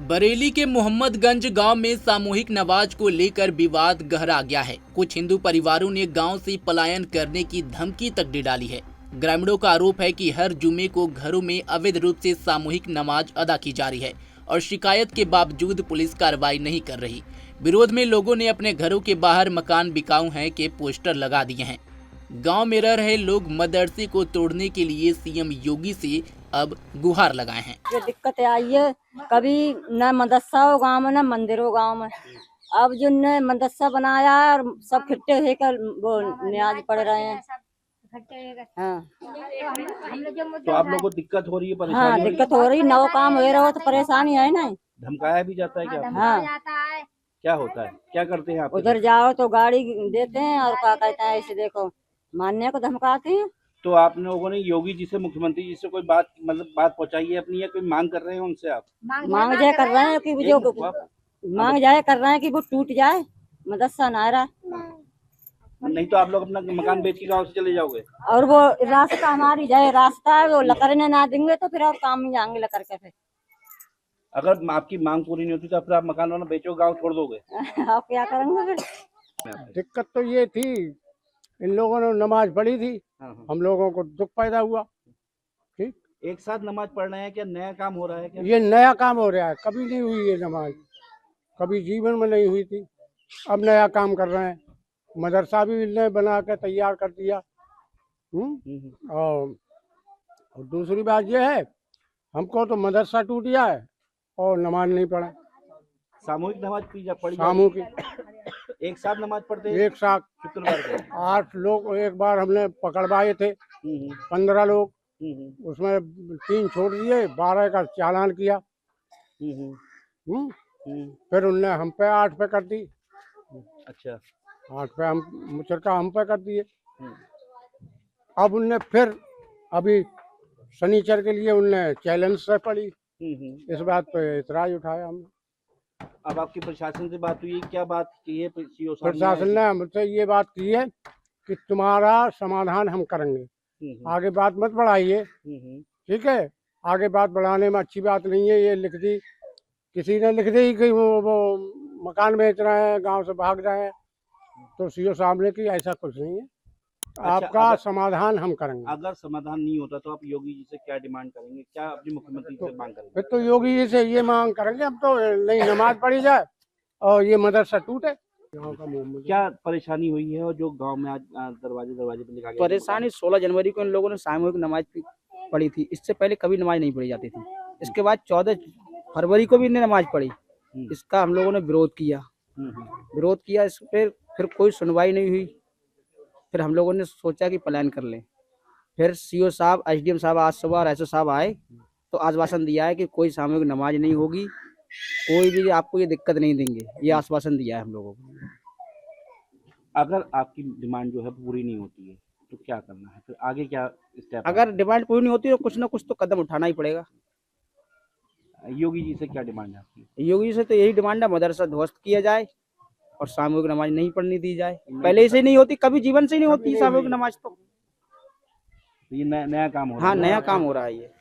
बरेली के मोहम्मदगंज गांव में सामूहिक नमाज को लेकर विवाद गहरा गया है। कुछ हिंदू परिवारों ने गांव से पलायन करने की धमकी तक दे डाली है। ग्रामीणों का आरोप है कि हर जुमे को घरों में अवैध रूप से सामूहिक नमाज अदा की जा रही है और शिकायत के बावजूद पुलिस कार्रवाई नहीं कर रही। विरोध में लोगों ने अपने घरों के बाहर मकान बिकाऊ हैं के पोस्टर लगा दिए हैं। गांव में रह रहे लोग मदरसे को तोड़ने के लिए सीएम योगी से अब गुहार लगाए हैं। जो दिक्कत आई है, कभी न मदरसा हो गाँव में न मंदिर हो गाँव में। अब जो ने मदरसा बनाया है और सब इकट्ठे होकर वो न्याज पढ़ रहे हैं। हाँ, तो आप लोगों को दिक्कत हो रही है, परेशानी हाँ हो रही है? दिक्कत हो रही, नौ काम हो रहा हो तो परेशानी है ना। धमकाया भी जाता है क्या? हाँ, क्या होता है, क्या करते हैं आप? उधर जाओ तो गाड़ी देते हैं और क्या कहते हैं, ऐसे देखो मानने को धमकाते हैं। तो आप लोगों ने योगी जी से, मुख्यमंत्री जी से कोई बात बात पहुंचाई है अपनी, या कोई मांग कर रहे हैं उनसे आप? मांग जाए कर रहे हैं कि जो मांग जाए कर रहे हैं कि वो टूट जाए, मदरसा ना रहा। नहीं तो आप लोग अपना मकान बेच के गाँव से चले जाओगे? और वो रास्ता हमारी जाए रास्ता है, वो लकड़ने ना देंगे तो फिर और काम में जाएंगे लकड़ के। फिर अगर आपकी मांग पूरी नहीं होती तो फिर आप मकान वाला बेचो, गाँव छोड़ दोगे? आप क्या करेंगे फिर? दिक्कत तो ये थी, इन लोगों ने नमाज पढ़ी थी, हम लोगों को दुख पैदा हुआ। ठीक, एक साथ नमाज पढ़ रहे हैं, क्या नया काम हो रहा है क्या? ये नया काम हो रहा है, कभी नहीं हुई ये नमाज, कभी जीवन में नहीं हुई थी, अब नया काम कर रहे हैं। मदरसा भी इन्होंने बना के तैयार कर दिया। और दूसरी बात ये है, हमको तो मदरसा टूट गया है और नमाज नहीं पढ़ा। सामूहिक नमाज पढ़ी सामूहिक एक साथ नमाज पढ़ते हैं? एक साथ शुक्रवार को 8 लोग एक बार हमने पकड़वाए थे, 15 लोग, उसमें 3 छोड़ दिए, 12 का चालान किया। फिर उनने हम पे 8 पे कर दी। अच्छा, 8 पे हम मुचरका हम पे कर दिए। अब उनने फिर अभी शनिचर के लिए उनने चैलेंज से पड़ी, इस बात पे इतराज उठाया हमने। अब आपकी प्रशासन से बात हुई, क्या बात की है? प्रशासन ने हमसे ये बात की है कि तुम्हारा समाधान हम करेंगे, आगे बात मत बढ़ाइए। ठीक है, आगे बात बढ़ाने में अच्छी बात नहीं है। ये लिख दी, किसी ने लिख दी कि वो मकान बेच रहे हैं, गांव से भाग रहे हैं, तो सीओ साहब ने कि ऐसा कुछ नहीं है। अच्छा, आपका समाधान हम करेंगे। अगर समाधान नहीं होता तो आप योगी जी से क्या डिमांड करेंगे? क्या अपने मुख्यमंत्री से मांग करेंगे? फिर तो योगी जी से ये मांग करेंगे हम तो नहीं नमाज पढ़ी जाए और ये मदरसा टूटे। क्या परेशानी हुई है और जो गांव में आज दरवाजे पे लिखा गया? परेशानी 16 जनवरी को इन लोगों ने सामूहिक नमाज पढ़ी थी। इससे पहले कभी नमाज नहीं पढ़ी जाती थी। इसके बाद 14 फरवरी को भी इन्हें नमाज पढ़ी। इसका हम लोगों ने विरोध किया। इस पर फिर कोई सुनवाई नहीं हुई। फिर हम लोगों ने सोचा कि पलायन कर लें। फिर सीओ साहब, एसडीएम साहब आज सुबह और एसओ साहब आए तो आश्वासन दिया है कि कोई सामूहिक नमाज नहीं होगी, कोई भी आपको ये दिक्कत नहीं देंगे, ये आश्वासन दिया है हम लोगों को। अगर आपकी डिमांड जो है पूरी नहीं होती है तो क्या करना है, फिर आगे क्या स्टेप? अगर डिमांड पूरी नहीं होती तो कुछ ना कुछ तो कदम उठाना ही पड़ेगा। योगी जी से क्या डिमांड है आपकी? योगी से तो यही डिमांड है, मदरसा ध्वस्त किया जाए और सामूहिक नमाज नहीं पढ़ने दी जाए। पहले से नहीं होती, कभी जीवन से नहीं होती सामूहिक नमाज। तो ये नया काम हो रहा है? हाँ, नया काम हो रहा है ये।